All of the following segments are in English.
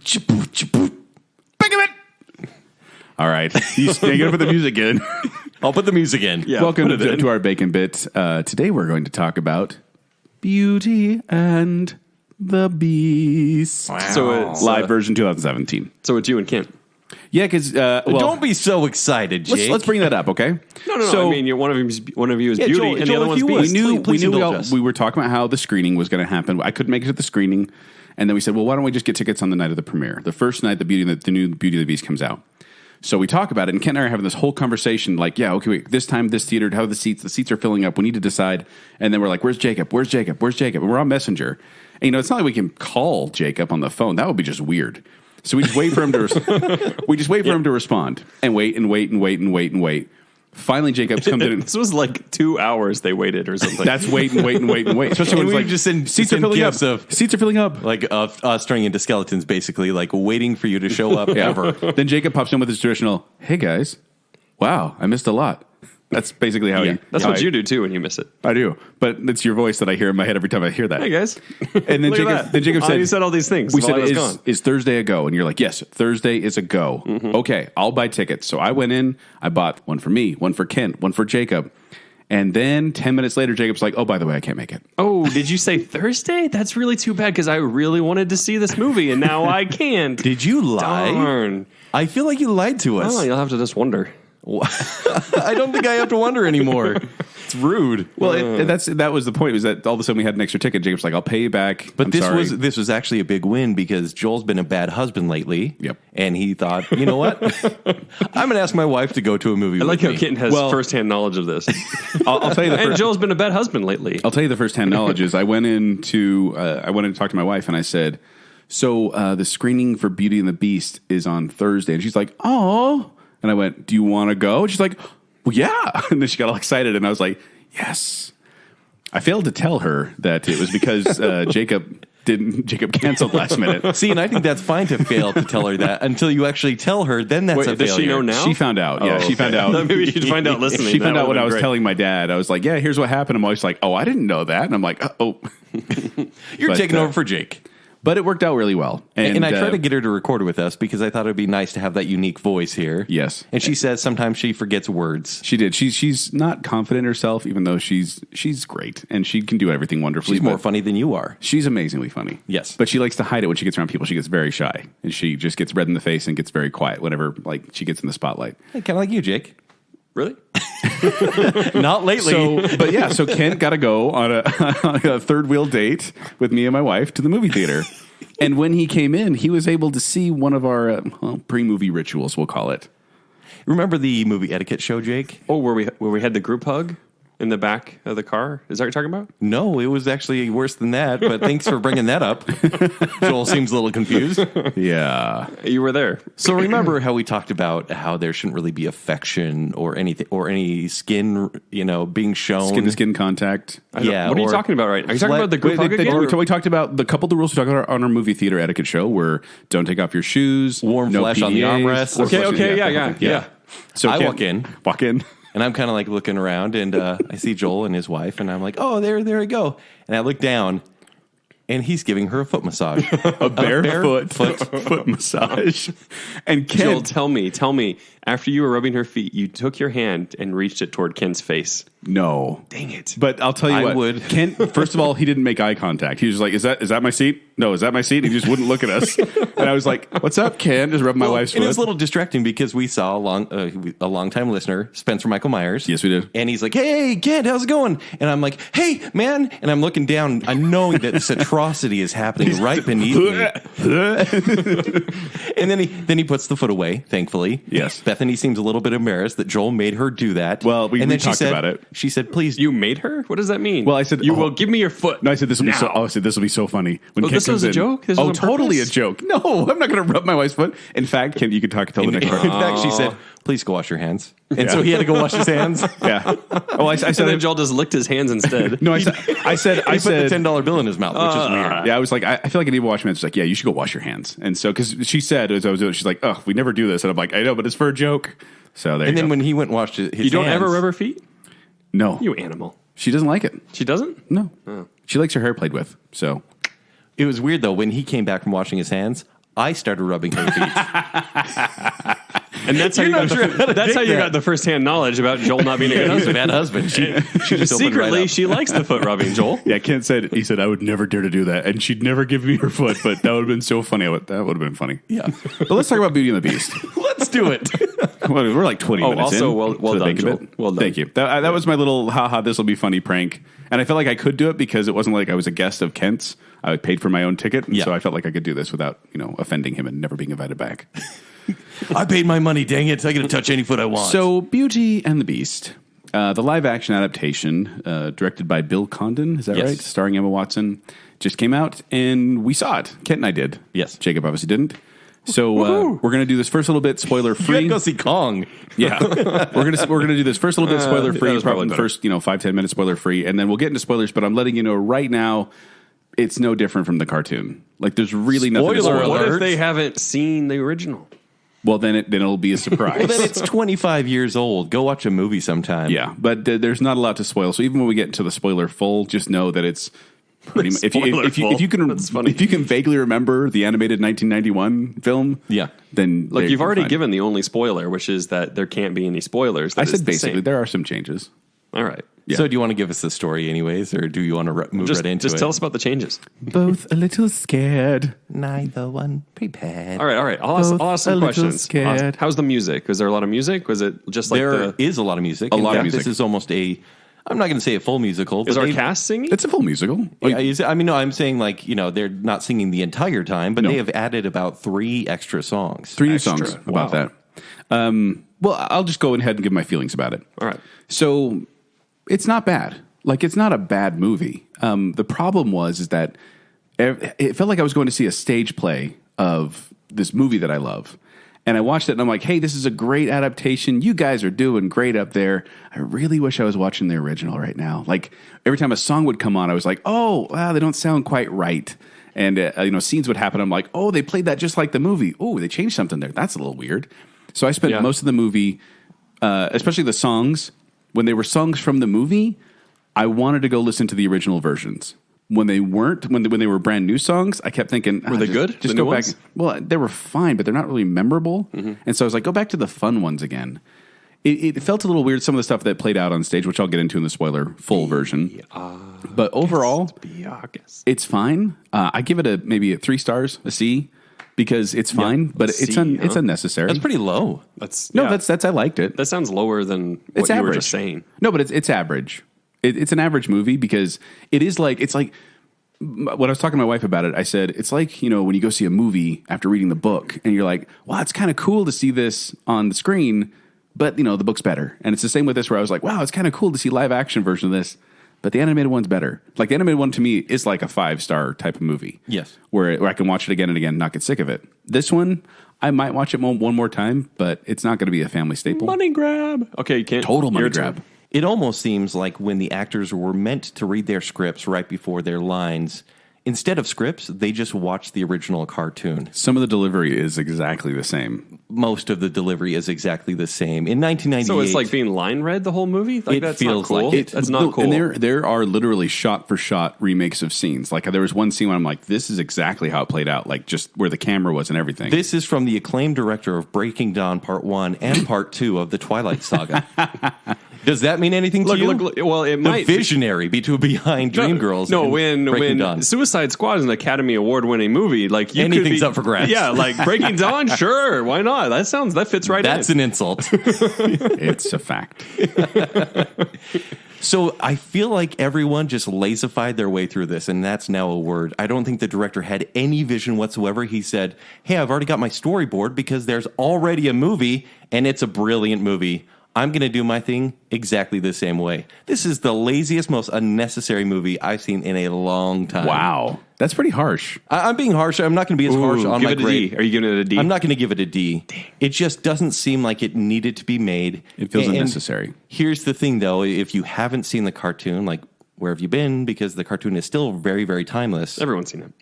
BaconBit. All right. You stay good for the music in. I'll put the music in. Yeah, welcome to our BaconBit. Today we're going to talk about Beauty and the Beast. Wow. So it's live version 2017. So it's you and Kent. Yeah, because don't be so excited, Jake. Let's bring that up, okay? No. So, I mean, one of you is Beauty, Joel, and the other if one's you Beast. would. we were talking about how the screening was going to happen. I couldn't make it to the screening, and then we said, well, why don't we just get tickets on the night of the premiere, the first night the new Beauty and the Beast comes out. So we talk about it, and Kent and I are having this whole conversation, like, yeah, okay, wait, this time, this theater, how are the seats are filling up. We need to decide. And then we're like, where's Jacob? Where's Jacob? Where's Jacob? And we're on Messenger. And, it's not like we can call Jacob on the phone. That would be just weird. So we just wait for him to him to respond, and wait. Finally, Jacob comes in. This was like 2 hours they waited or something. That's wait. Especially when it's like, just send seats are filling up. gifs Seats are filling up. like us turning into skeletons, basically, like waiting for you to show up ever. Then Jacob pops in with his traditional, "Hey guys, wow, I missed a lot." That's basically how That's what you do too when you miss it. I do, but it's your voice that I hear in my head every time I hear that. Hey guys, And then Jacob said, you said all these things. We while said, I was gone. is Thursday a go? And you're like, yes, Thursday is a go. Mm-hmm. Okay, I'll buy tickets. So I went in, I bought one for me, one for Kent, one for Jacob. And then 10 minutes later, Jacob's like, oh, by the way, I can't make it. Oh, did you say Thursday? That's really too bad because I really wanted to see this movie and now I can't. Did you lie? Darn. I feel like you lied to us. Oh, you'll have to just wonder. I don't think I have to wonder anymore. It's rude. Well, that was the point, was that all of a sudden we had an extra ticket. Jacob's like, I'll pay you back. But I'm sorry. this was actually a big win because Joel's been a bad husband lately. Yep. And he thought, you know what? I'm going to ask my wife to go to a movie I like with how me. Kitten has firsthand knowledge of this. I'll tell you the And first, Joel's been a bad husband lately. I'll tell you the first-hand knowledge is I went in to talk to my wife and I said, so the screening for Beauty and the Beast is on Thursday. And she's like, oh. And I went, do you want to go? And she's like, well, yeah. And then she got all excited and I was like, yes. I failed to tell her that it was because Jacob canceled last minute. See, and I think that's fine to fail to tell her that until you actually tell her. Then that's a failure. Does she know now? She found out. Yeah, she found out. Maybe she'd find out listening. She found out when I was telling my dad. I was like, yeah, here's what happened. I'm always like, oh, I didn't know that. And I'm like, oh. You're taking over for Jake. But it worked out really well. And I tried to get her to record with us because I thought it would be nice to have that unique voice here. Yes. And she says sometimes she forgets words. She did. She's not confident herself, even though she's great. And she can do everything wonderfully. She's more funny than you are. She's amazingly funny. Yes. But she likes to hide it when she gets around people. She gets very shy. And she just gets red in the face and gets very quiet whenever she gets in the spotlight. Hey, kind of like you, Jake. Really? Not lately. So Kent got to go on a third wheel date with me and my wife to the movie theater. And when he came in, he was able to see one of our pre-movie rituals, we'll call it. Remember the movie etiquette show, Jake? Oh, where we had the group hug in the back of the car? Is that what you're talking about? No, it was actually worse than that, but thanks for bringing that up. Joel seems a little confused. Yeah. You were there. So remember how we talked about how there shouldn't really be affection or anything or any skin, being shown. Skin-to-skin contact. Yeah. What are you talking about right now? Are you talking about the group hug again? We talked about the couple of the rules we talked about on our movie theater etiquette show were don't take off your shoes. Warm flesh on the PDAs, armrest. Okay, yeah. So I Kent, walk in. And I'm kind of like looking around, and I see Joel and his wife, and I'm like, oh, there we go. And I look down, and he's giving her a foot massage. a barefoot foot massage. And Kent, Joel, tell me, after you were rubbing her feet, you took your hand and reached it toward Ken's face. No. Dang it. But I'll tell you I what. would. Kent, first of all, he didn't make eye contact. He was like, is that my seat? No, is that my seat? He just wouldn't look at us. And I was like, what's up, Ken? Just rubbing my wife's foot. And it was a little distracting because we saw a long-time listener, Spencer Michael Myers. Yes, we did. And he's like, hey, Kent, how's it going? And I'm like, hey, man. And I'm looking down, I'm knowing that this atrocity is happening right beneath me. And then he puts the foot away, thankfully. Yes. Bethany seems a little bit embarrassed that Joel made her do that. Well, we then talked about it. She said, please. You made her? What does that mean? Well, I said, you will give me your foot. No, I said this will be so. now. Oh, I said this will be so funny when Oh, Kent this comes was a in. joke? This was on totally purpose? a joke. No, I'm not going to rub my wife's foot. In fact, Kent, you could tell the next In part. fact, she said, please go wash your hands. And so he had to go wash his hands. Yeah. Oh, I And said. then Joel just licked his hands instead. No, I said. He put the $10 bill in his mouth, which is weird. Yeah, I was like, I feel like I need to wash my hands. She's like, yeah, you should go wash your hands. And so, because she said as I was doing it, she's like, oh, we never do this. And I'm like, I know, but it's for a joke. So there. And you then go. when he went and washed his You don't hands, ever rub her feet? No, You animal. she doesn't like it. She doesn't? No, she likes her hair played with. So it was weird though when he came back from washing his hands. I started rubbing her feet. And that's how you got the first-hand knowledge about Joel not being a good He's a husband. bad husband. She just opened Secretly, right up. she likes the foot rubbing, Joel. Yeah, Kent said, he said, I would never dare to do that. And she'd never give me her foot, but that would have been so funny. That would have been funny. Yeah. But let's talk about Beauty and the Beast. Let's do it. Well, we're like 20 minutes also, in. well to the done, Bacon Joel. Bit. Well done. Thank you. That was my little, haha, this will be funny prank. And I felt like I could do it because it wasn't like I was a guest of Kent's. I paid for my own ticket. And so I felt like I could do this without, offending him and never being invited back. I paid my money, dang it. I get to touch any foot I want. So, Beauty and the Beast, the live-action adaptation, directed by Bill Condon, is that Yes. right? Starring Emma Watson, just came out, and we saw it. Kent and I did. Yes. Jacob obviously didn't. So, we're going to do this first little bit you spoiler-free. had to go see Kong. Yeah. we're gonna do this first little bit spoiler-free, that was probably probably the first 5-10 minutes spoiler-free, and then we'll get into spoilers, but I'm letting you know right now, it's no different from the cartoon. Like, there's really nothing to Spoiler spoil. What alert. if they haven't seen the original? Well, then it'll be a surprise. Well, then it's 25 years old. Go watch a movie sometime. Yeah, but there's not a lot to spoil. So even when we get into the spoiler full, just know that it's pretty much if you can That's funny. if you can vaguely remember the animated 1991 film, Yeah. then Look, you've you're already fine. given the only spoiler, which is that there can't be any spoilers. That I it's said the basically same. there are some changes. All right. Yeah. So do you want to give us the story anyways, or do you want to move right into Just it? tell us about the changes. Both a little scared. Neither one prepared. All right. I'll ask Both some a little questions. scared. How's the music? Was there a lot of music? Was it just like There is a lot of music. A lot of music. This is almost I'm not going to say a full musical. is but our they- cast singing? It's a full musical. Yeah, no, I'm saying they're not singing the entire time, but No. they have added about 3 extra songs. 3 new Extra. songs about Wow. that. Well, I'll just go ahead and give my feelings about it. All right. So it's not bad. Like, it's not a bad movie. The problem is that it felt like I was going to see a stage play of this movie that I love. And I watched it and I'm like, hey, this is a great adaptation. You guys are doing great up there. I really wish I was watching the original right now. Like, every time a song would come on, I was like, oh, wow, they don't sound quite right. And, scenes would happen. I'm like, oh, they played that just like the movie. Oh, they changed something there. That's a little weird. So I spent most of the movie, especially the songs, when they were songs from the movie, I wanted to go listen to the original versions. When they weren't, when they were brand new songs, I kept thinking, Were they good? Just The go new back. ones? Well, they were fine, but they're not really memorable. And so I was like, go back to the fun ones again. It felt a little weird, some of the stuff that played out on stage, which I'll get into in the spoiler full version. But overall, it's fine. I give it maybe 3 stars, a C, because it's fine, but C, it's huh? unnecessary. That's pretty low. That's That's I liked it. that sounds lower than what It's you average. were just saying. No, but it's average. It's an average movie because it's like when I was talking to my wife about it, I said it's like when you go see a movie after reading the book and you're like, wow, it's kind of cool to see this on the screen, but the book's better. And it's the same with this, where I was like, wow, it's kind of cool to see live action version of this, but the animated one's better. Like, the animated one to me is like a 5-star type of movie. Yes. where I can watch it again and again and not get sick of it. This one, I might watch it one more time, but it's not going to be a family staple. Money grab. Okay, you can't. Total money your grab. turn. It almost seems like when the actors were meant to read their scripts right before their lines, instead of scripts, they just watched the original cartoon. Some of the delivery is exactly the same. Most of the delivery is exactly the same. In 1998, So it's like being line read the whole movie. Like, It that's feels not cool. like it. That's not cool. And there are literally shot for shot remakes of scenes. Like, there was one scene where I'm like, this is exactly how it played out. Like, just where the camera was and everything. This is from the acclaimed director of Breaking Dawn Part 1 and Part 2 of the Twilight Saga. Does that mean anything to you? Look, well, it the might. visionary behind Dreamgirls. No, and Breaking when Dawn. Suicide Squad is an Academy Award winning movie, like, you Anything's could be, up for grabs. Yeah, like Breaking Dawn, sure, why not? That fits right That's in. an insult. It's a fact. So I feel like everyone just lazified their way through this, and that's now a word. I don't think the director had any vision whatsoever. He said, hey, I've already got my storyboard because there's already a movie, and it's a brilliant movie. I'm going to do my thing exactly the same way. This is the laziest, most unnecessary movie I've seen in a long time. Wow. That's pretty harsh. I'm being harsh. I'm not going to be as harsh on Give my it a grade. D. Are you giving it a D? I'm not going to give it a D. It just doesn't seem like it needed to be made. It feels And unnecessary. Here's the thing, though. If you haven't seen the cartoon, like, where have you been? Because the cartoon is still very, very timeless. Everyone's seen it.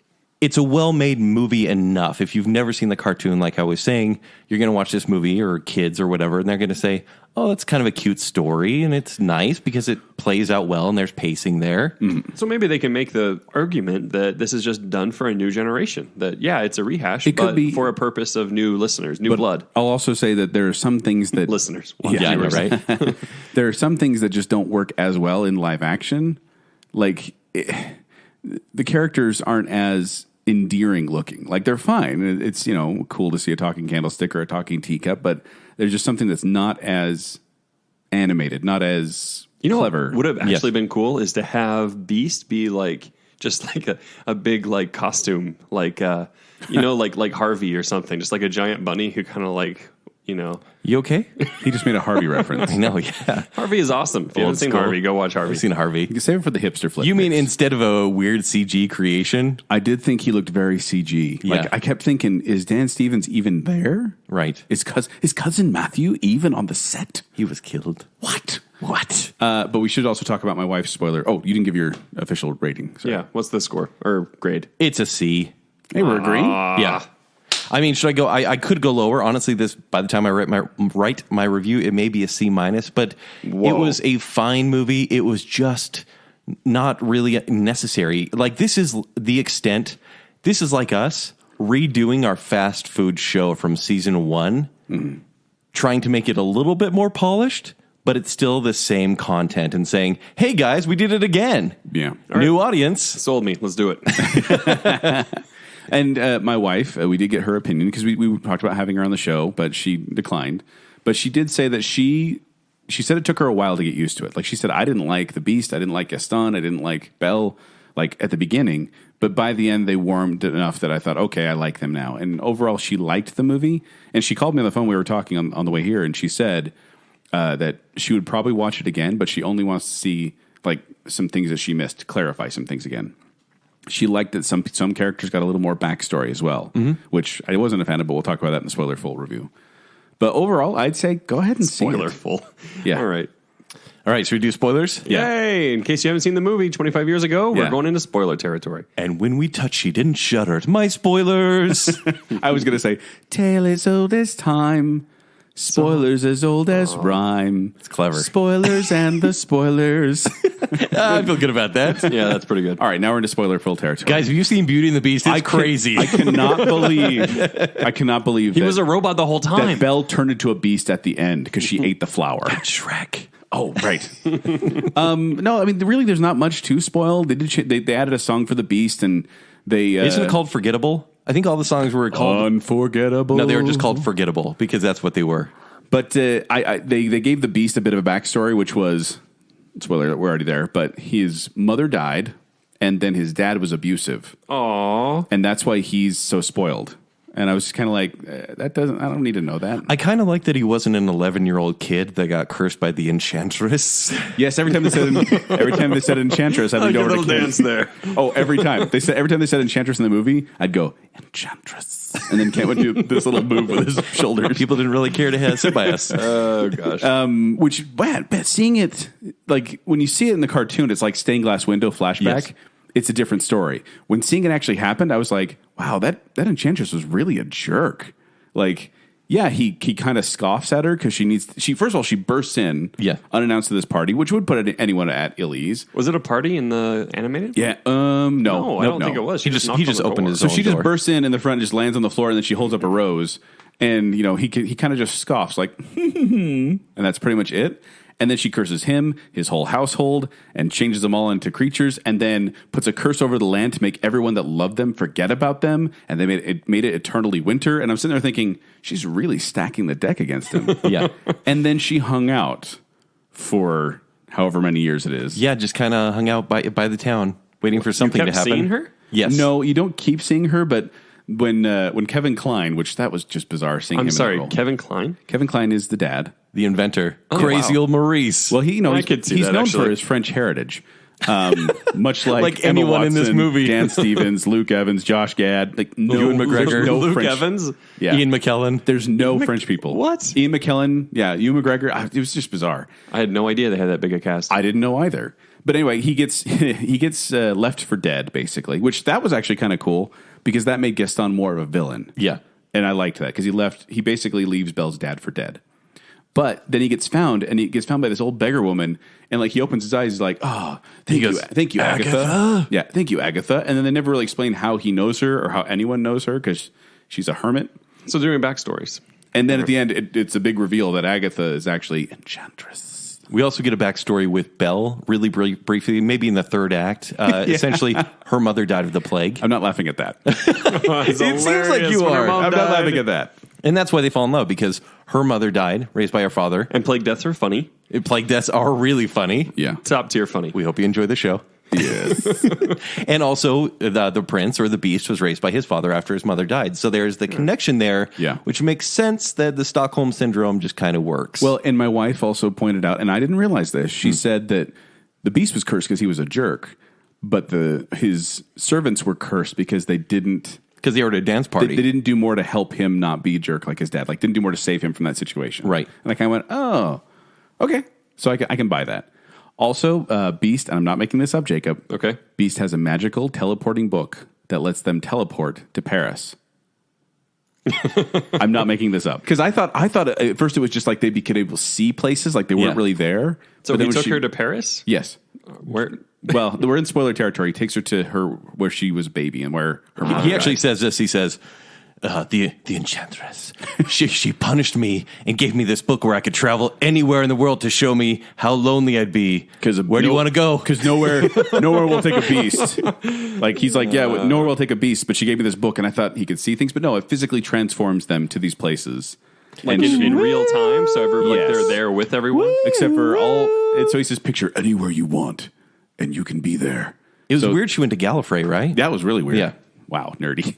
it's a well-made movie enough. If you've never seen the cartoon, like I was saying, you're going to watch this movie, or kids or whatever, and they're going to say, oh, it's kind of a cute story, and it's nice because it plays out well, and there's pacing there. So maybe they can make the argument that this is just done for a new generation. That, yeah, it's a rehash, It could but be- for a purpose of new listeners, new blood. I'll also say that there are some things that Listeners. Yeah, I know, right? there are some things that just don't work as well in live action. Like the characters aren't as endearing looking. Like they're fine. It's, cool to see a talking candlestick or a talking teacup, but there's just something that's not as animated, not as clever. What would have actually been cool is to have Beast be like just like a big like costume, like like Harvey or something, just like a giant bunny who kind of like You okay? He just made a Harvey reference. I know, yeah. Harvey is awesome. If you haven't seen school. Harvey, go watch Harvey. I've seen Harvey. You can save it for the hipster flip. You mean mix. instead of a weird CG creation? I did think he looked very CG. Yeah. Like I kept thinking, is Dan Stevens even there? Right. Is cousin Matthew even on the set? He was killed. What? What? But we should also talk about my wife's spoiler. Oh, you didn't give your official rating. Sorry. Yeah. What's the score or grade? It's a C. Hey, we're agreeing. Yeah. I mean, should I go? I could go lower. Honestly, by the time I write my review, it may be a C minus, but it was a fine movie. It was just not really necessary. Like, this is the extent. This is like us redoing our fast food show from season 1, trying to make it a little bit more polished, but it's still the same content and saying, hey guys, we did it again. Yeah. New audience. Sold me. Let's do it. And my wife, we did get her opinion because we talked about having her on the show, but she declined. But she did say that she said it took her a while to get used to it. Like she said, I didn't like the Beast, I didn't like Gaston, I didn't like Belle, like at the beginning. But by the end, they warmed enough that I thought, okay, I like them now. And overall, she liked the movie. And she called me on the phone. We were talking on the way here, and she said that she would probably watch it again, but she only wants to see like some things that she missed, clarify some things again. She liked that some characters got a little more backstory as well, which I wasn't a fan of, but we'll talk about that in the spoiler full review. But overall, I'd say go ahead and see Spoiler it. full. Yeah. All right. All right, should we do spoilers? Yay. In case you haven't seen the movie 25 years ago, we're Yeah. going into spoiler territory. And when we touch, she didn't shudder. My spoilers. I was going to say, tale as old as time, spoilers as old as rhyme. It's clever. Spoilers and the spoilers. I feel good about that. Yeah, that's pretty good. All right, now we're into spoiler full territory. Guys, have you seen Beauty and the Beast? It's crazy. I cannot believe He was a robot the whole time. that Belle turned into a beast at the end because she ate the flower. Shrek. Oh, right. No, I mean, really, there's not much to spoil. They added a song for the Beast, and they Isn't it called Forgettable? I think all the songs were called... Unforgettable. No, they were just called Forgettable because that's what they were. But they gave the Beast a bit of a backstory, which was, spoiler, we're already there, but his mother died, and then his dad was abusive. Aww. And that's why he's so spoiled. And I was just kind of like, I don't need to know that. I kind of like that he wasn't an 11-year-old kid that got cursed by the Enchantress. Yes, every time they said Enchantress, I'd lean over to little Kate. dance there. Oh, every time they said Enchantress in the movie, I'd go Enchantress, and then Kent would do this little move with his shoulders. People didn't really care to sit by us. Oh, gosh. Which, man, seeing it like when you see it in the cartoon, it's like stained glass window flashback. Yes. It's a different story. When seeing it actually happened, I was like, wow, that Enchantress was really a jerk. Like, yeah, he kind of scoffs at her because she first of all, she bursts in unannounced to this party, which would put anyone at ill ease. Was it a party in the animated? Yeah, no, I don't think it was. He just knocked on the opened door. his So own she just door. bursts in the front, just lands on the floor, and then she holds up a rose, and he kind of just scoffs like, and that's pretty much it. And then she curses him, his whole household, and changes them all into creatures, and then puts a curse over the land to make everyone that loved them forget about them, and they made it eternally winter. And I'm sitting there thinking, she's really stacking the deck against him. Yeah. And then she hung out for however many years it is. Yeah, just kind of hung out by the town, waiting for something to kept happen. seeing her? Yes. No, you don't keep seeing her, but when Kevin Kline, which that was just bizarre seeing him I'm in that sorry, role. Kevin Kline? Kevin Kline is the dad. The inventor. Crazy wow. old Maurice. Well, he's could see he's that, known actually. for his French heritage. Much like Emma anyone Watson, in this movie. Dan Stevens, Luke Evans, Josh Gad, like Ewan McGregor, there's no Luke French, Evans? yeah. Ian McKellen. There's no French people. What? Ian McKellen, yeah, Ewan McGregor. It was just bizarre. I had no idea they had that big a cast. I didn't know either. But anyway, he gets left for dead, basically, which that was actually kind of cool. because that made Gaston more of a villain. Yeah. And I liked that because he basically leaves Belle's dad for dead. But then he gets found by this old beggar woman, and like he opens his eyes, he's like, "Oh, thank you, Agatha." Yeah, thank you, Agatha. And then they never really explain how he knows her or how anyone knows her because she's a hermit. So they're doing backstories. And then at the end, it's a big reveal that Agatha is actually Enchantress. We also get a backstory with Belle, really briefly, maybe in the third act. Essentially, her mother died of the plague. I'm not laughing at that. It seems like you are. I'm not laughing at that. And that's why they fall in love, because her mother died, raised by her father. And plague deaths are funny. Plague deaths are really funny. Yeah. Top tier funny. We hope you enjoy the show. Yes. And also, the prince or the beast was raised by his father after his mother died. So there's the connection there, which makes sense that the Stockholm Syndrome just kind of works. Well, and my wife also pointed out, and I didn't realize this, she said that the beast was cursed because he was a jerk, but his servants were cursed because they didn't... Because they were at a dance party. They didn't do more to help him not be a jerk like his dad. Like, didn't do more to save him from that situation. Right. And I kind of went, oh, okay. So I can buy that. Also, Beast, and I'm not making this up, Jacob. Okay. Beast has a magical teleporting book that lets them teleport to Paris. I'm not making this up. Because I thought at first it was just like they'd be able to see places, like they weren't really there. So he took her to Paris? Yes. Where? Well, we're in spoiler territory. He takes her to where she was a baby and where her mother He actually died. says this. He says, the Enchantress. she punished me and gave me this book where I could travel anywhere in the world to show me how lonely I'd be. Where do you want to go? Because nowhere will take a beast. Like he's like, nowhere will take a beast. But she gave me this book, and I thought he could see things, but no, it physically transforms them to these places, like in real time. So they're there with everyone, except for all. And so he says, "Picture anywhere you want, and you can be there." It was weird. She went to Gallifrey, right? That was really weird. Yeah. Wow, nerdy.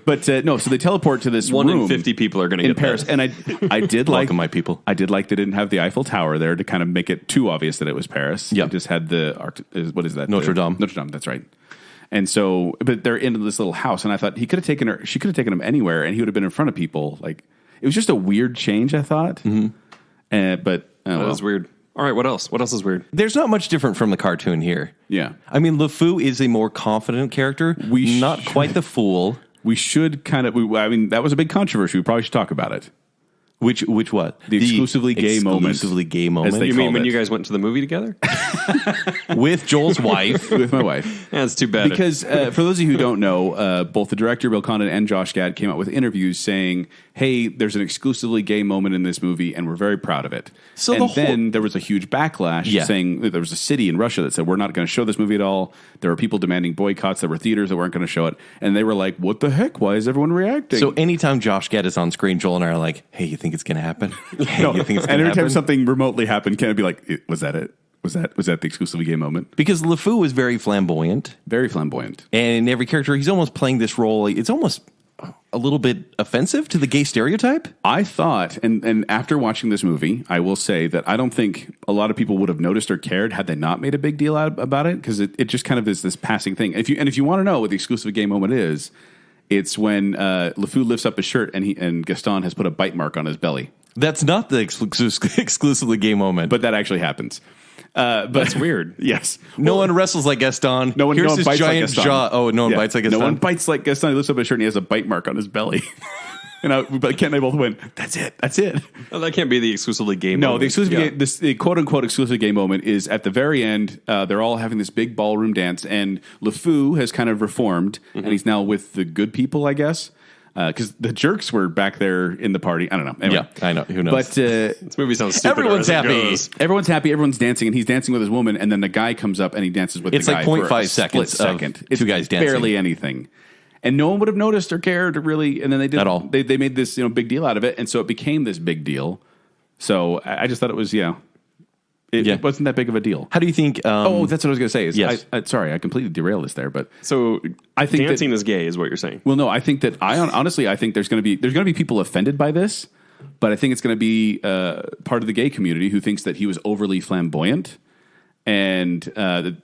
But no, so they teleport to this One room in 50 people are going to in get Paris, that. and I did like Welcome, my people. I did like they didn't have the Eiffel Tower there to kind of make it too obvious that it was Paris. Yeah, it just had what is that? Notre Dame. Notre Dame. That's right. And so, but they're in this little house, and I thought she could have taken him anywhere, and he would have been in front of people. Like it was just a weird change, I thought. Mm-hmm. But that was weird. All right, what else? What else is weird? There's not much different from the cartoon here. Yeah. I mean, LeFou is a more confident character. Not quite the fool. We should that was a big controversy. We probably should talk about it. Which what? The exclusively gay moment. Exclusively gay moment. You mean when you guys went to the movie together? With Joel's wife. With my wife. That's too bad. Because for those of you who don't know, both the director, Bill Condon, and Josh Gad came out with interviews saying, hey, there's an exclusively gay moment in this movie, and we're very proud of it. So then there was a huge backlash saying that there was a city in Russia that said, we're not going to show this movie at all. There were people demanding boycotts. There were theaters that weren't going to show it. And they were like, what the heck? Why is everyone reacting? So anytime Josh Gad is on screen, Joel and I are like, hey, you think it's going to happen? Hey, no, you think it's and every time happen? something remotely happened, can it be like, was that it? Was that the exclusively gay moment? Because LeFou is very flamboyant. Very flamboyant. And in every character, he's almost playing this role. It's almost a little bit offensive to the gay stereotype. I thought, and after watching this movie, I will say that I don't think a lot of people would have noticed or cared had they not made a big deal about it, because it just kind of is this passing thing. If you want to know what the exclusive gay moment is, it's when LeFou lifts up his shirt and Gaston has put a bite mark on his belly. That's not the exclusively gay moment. But that actually happens. But that's weird. Yes. No one wrestles like Gaston. No one Here's bites giant like Gaston. jaw. Oh, no one bites like Gaston. No one bites like Gaston. He lifts up his shirt and he has a bite mark on his belly. But Ken and I both went, that's it. Oh, that can't be the exclusively gay moment. No, the exclusive the quote-unquote exclusive gay moment is at the very end. They're all having this big ballroom dance, and LeFou has kind of reformed, and he's now with the good people, I guess. Because the jerks were back there in the party. I don't know. Anyway. Yeah, I know. Who knows? But this movie sounds stupid. Everyone's happy. Everyone's happy. Everyone's dancing, and he's dancing with his woman. And then the guy comes up and he dances with the guy. It's like 0.5 for a seconds split of second. two guys dancing. Barely anything. And no one would have noticed or cared really. And then they did at all. They made this big deal out of it, and so it became this big deal. So I just thought it was It wasn't that big of a deal. How do you think? That's what I was going to say. Yes. Sorry, I completely derailed this there, but so I think dancing is gay, is what you're saying. Well, no, I think that honestly, I think there's going to be people offended by this, but I think it's going to be part of the gay community who thinks that he was overly flamboyant, and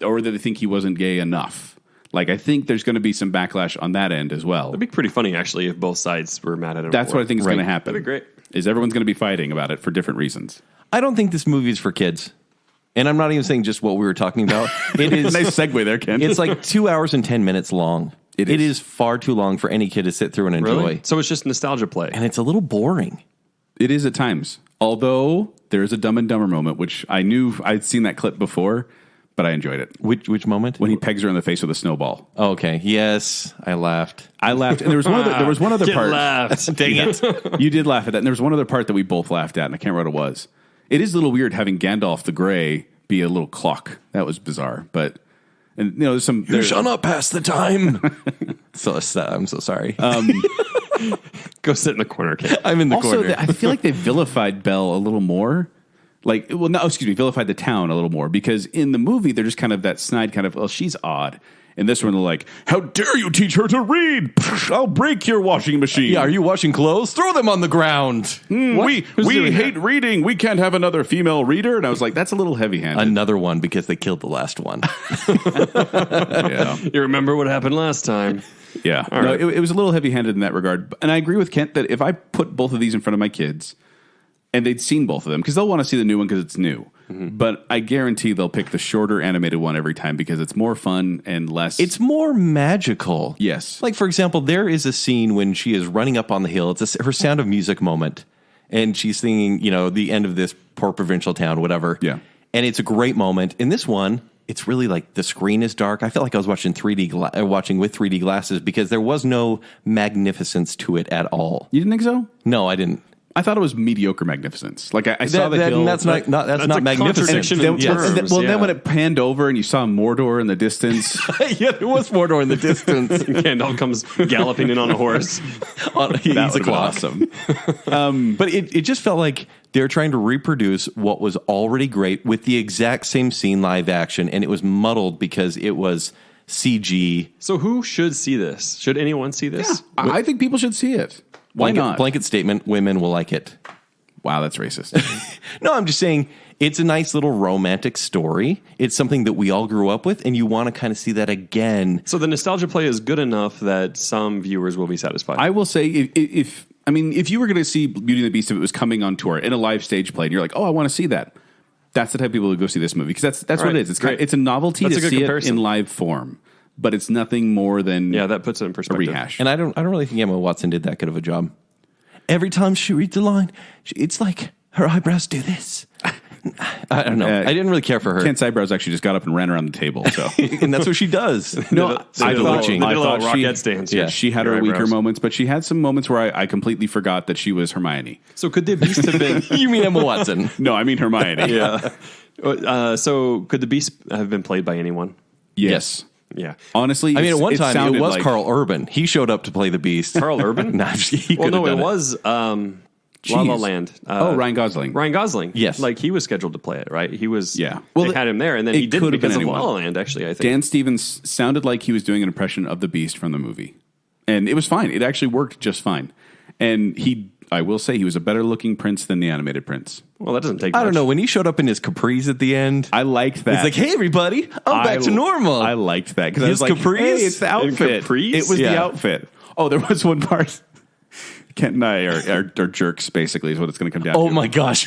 or that they think he wasn't gay enough. Like, I think there's going to be some backlash on that end as well. That'd be pretty funny, actually, if both sides were mad at him. That's what I think is going to happen. That'd be great. Is everyone's going to be fighting about it for different reasons. I don't think this movie is for kids. And I'm not even saying just what we were talking about. It is nice segue there, Ken. It's like 2 hours and 10 minutes long. It is far too long for any kid to sit through and enjoy. Really? So it's just nostalgia play. And it's a little boring. It is at times. Although there is a Dumb and Dumber moment, which I knew I'd seen that clip before, but I enjoyed it. Which moment? When he pegs her in the face with a snowball. Oh, okay. Yes, I laughed. And there was one other part. Laughed. Dang it. You did laugh at that. And there was one other part that we both laughed at, and I can't remember what it was. It is a little weird having Gandalf the Grey be a little clock. That was bizarre. But, and you know, there's some. You shall not pass the time. I'm so sorry. Go sit in the corner, kid. I'm in the corner. I feel like they vilified Belle a little more. Vilified the town a little more, because in the movie they're just kind of that snide kind of, well, she's odd. In this one, they're like, how dare you teach her to read? I'll break your washing machine. Yeah, are you washing clothes? Throw them on the ground. We hate reading. We can't have another female reader. And I was like, that's a little heavy-handed. Another one because they killed the last one. Yeah. You remember what happened last time? Yeah. All No, right. it was a little heavy-handed in that regard. And I agree with Kent that if I put both of these in front of my kids and they'd seen both of them, because they'll want to see the new one because it's new. Mm-hmm. But I guarantee they'll pick the shorter animated one every time because it's more fun and less. It's more magical. Yes. Like, for example, there is a scene when she is running up on the hill. It's her Sound of Music moment. And she's singing, the end of this poor provincial town, whatever. Yeah. And it's a great moment. In this one, it's really like the screen is dark. I felt like I was watching watching with 3D glasses because there was no magnificence to it at all. You didn't think so? No, I didn't. I thought it was mediocre magnificence. Like I saw the hill. That's not That's a magnificent. contradiction in terms. Then when it panned over and you saw Mordor in the distance. Yeah, there was Mordor in the distance. Gandalf comes galloping in on a horse. He's a clock. Awesome. But it just felt like they're trying to reproduce what was already great with the exact same scene live action, and it was muddled because it was CG. So who should see this? Should anyone see this? Yeah, I think people should see it. Why not? Blanket statement, women will like it. Wow, that's racist. No, I'm just saying it's a nice little romantic story. It's something that we all grew up with, and you want to kind of see that again. So the nostalgia play is good enough that some viewers will be satisfied. I will say, if you were going to see Beauty and the Beast, if it was coming on tour in a live stage play, and you're like, oh, I want to see that, that's the type of people who go see this movie, because that's what right, it is. great. It's a novelty That's to a good see comparison. it in live form, but it's nothing more than Yeah, that puts it in a perspective. rehash. And I don't really think Emma Watson did that good of a job. Every time she reads a line, it's like her eyebrows do this. I don't know. I didn't really care for her. Kent's eyebrows actually just got up and ran around the table. So And that's what she does. no, They did a little she Rockettes dance. Yeah. she had her weaker moments, but she had some moments where I completely forgot that she was Hermione. So could the Beast have been? You mean Emma Watson? No, I mean Hermione. Yeah. So could the Beast have been played by anyone? Yes. Yeah. Honestly, I mean, at one time, it sounded was like Carl Urban. He showed up to play the Beast. Carl Urban? Nah, he Well, could've no, it done was La La Land. Ryan Gosling. Ryan Gosling. Yes. Like he was scheduled to play it, right? He was. Yeah. Well, Well, they had him there, and then it he didn't could have been because of anyone. La La Land. Actually, I think. Dan Stevens sounded like he was doing an impression of the Beast from the movie, and it was fine. It actually worked just fine. And I will say, he was a better looking Prince than the animated Prince. Well, that doesn't take. I don't much. know. When he showed up in his capris at the end, I liked that. it's like, hey, everybody, I'm back to normal. I liked that because I His was like, capris? hey, it's the outfit. capris? It was the Yeah. outfit. Oh, there was one part. Kent and I are jerks, basically, is what it's going to come down oh to. my gosh.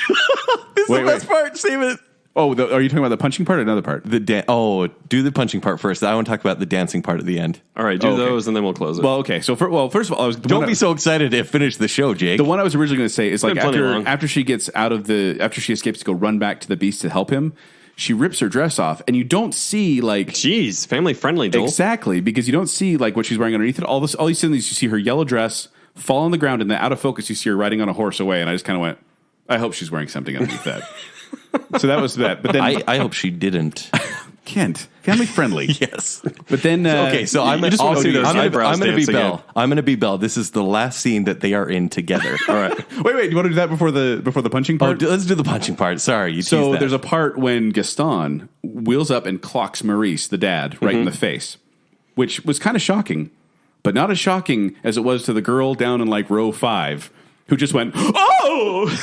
This is Wait, the best part. Save it. Oh, are you talking about the punching part or another part? Do the punching part first. I want to talk about the dancing part at the end. All right, do Okay. those, and then we'll close it. Well, okay. So, first of all, Don't be so excited to finish the show, Jake. The one I was originally going to say is like been plenty long. after she gets after she escapes to go run back to the Beast to help him, she rips her dress off, and you don't see like Jeez, family friendly, Joel. exactly because you don't see like what she's wearing underneath it. All you see is you see her yellow dress fall on the ground, and then out of focus you see her riding on a horse away. And I just kind of went, I hope she's wearing something underneath that. So that was that. But then I hope she didn't. Kent, family friendly. Yes. But then Okay, so I'm just wanna see those eyebrows going to be dance Belle. again. I'm going to be Belle. This is the last scene that they are in together. All right. wait. You want to do that before the punching Oh, part? let's do the punching part. Sorry, you So teased that. there's a part when Gaston wheels up and clocks Maurice, the dad, right in the face, which was kind of shocking, but not as shocking as it was to the girl down in like row 5 who just went, oh!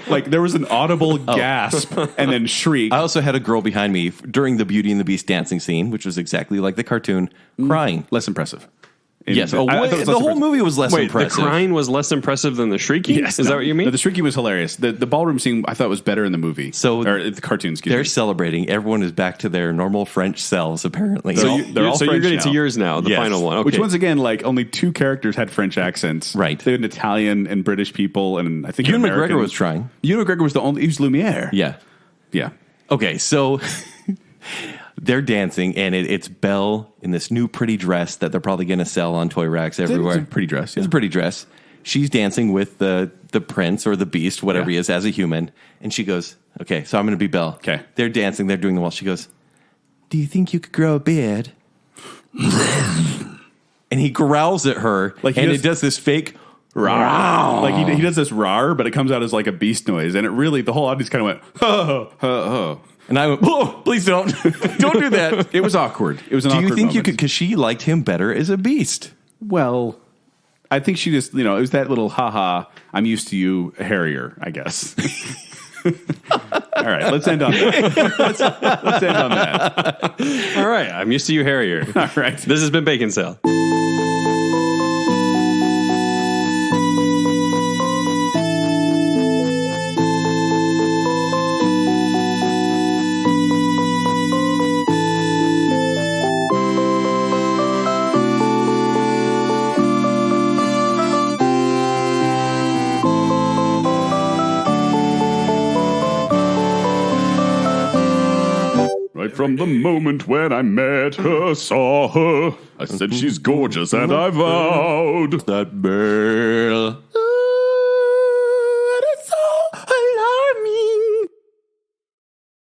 Like there was an audible gasp and then shriek. I also had a girl behind me during the Beauty and the Beast dancing scene, which was exactly like the cartoon, crying. Less impressive. Yes. I thought it was The less whole impressive. movie was less Wait, impressive. the crying was less impressive than the shrieking? Yes, Is that what you mean? No, the shrieking was hilarious. The ballroom scene I thought was better in the movie. Or the cartoon. Excuse They're me. celebrating. Everyone is back to their normal French selves, apparently. So You're French getting now. to yours now, the Yes. final one. Okay. Which once again, like only 2 characters had French accents. Right. They had Italian and British people, and I think Ewan American. McGregor was trying. Ewan McGregor was the only. He was Lumiere. Yeah. Yeah. Okay, so they're dancing, and it's Belle in this new pretty dress that they're probably going to sell on toy racks everywhere. It's a pretty dress. Yeah. It's a pretty dress. She's dancing with the prince or the beast, whatever Yeah. he is, as a human. And she goes, okay, so I'm going to be Belle. Okay. They're dancing. They're doing the waltz. She goes, do you think you could grow a beard? And he growls at her, it does this fake Rawr. Like he does this rawr, but it comes out as like a beast noise, and it really the whole audience kind of went ho ho ho. And I went, oh, please don't. Don't do that. It was awkward. It was an Do awkward you think you moment. could, because she liked him better as a beast. Well, I think she just, it was that little haha, I'm used to you Harrier, I guess. All right, let's end on that. Let's end on that. All right, I'm used to you, Harrier. All right. This has been Bacon Sale. Right from the moment when I met her, saw her, I said she's gorgeous and I vowed. That Belle.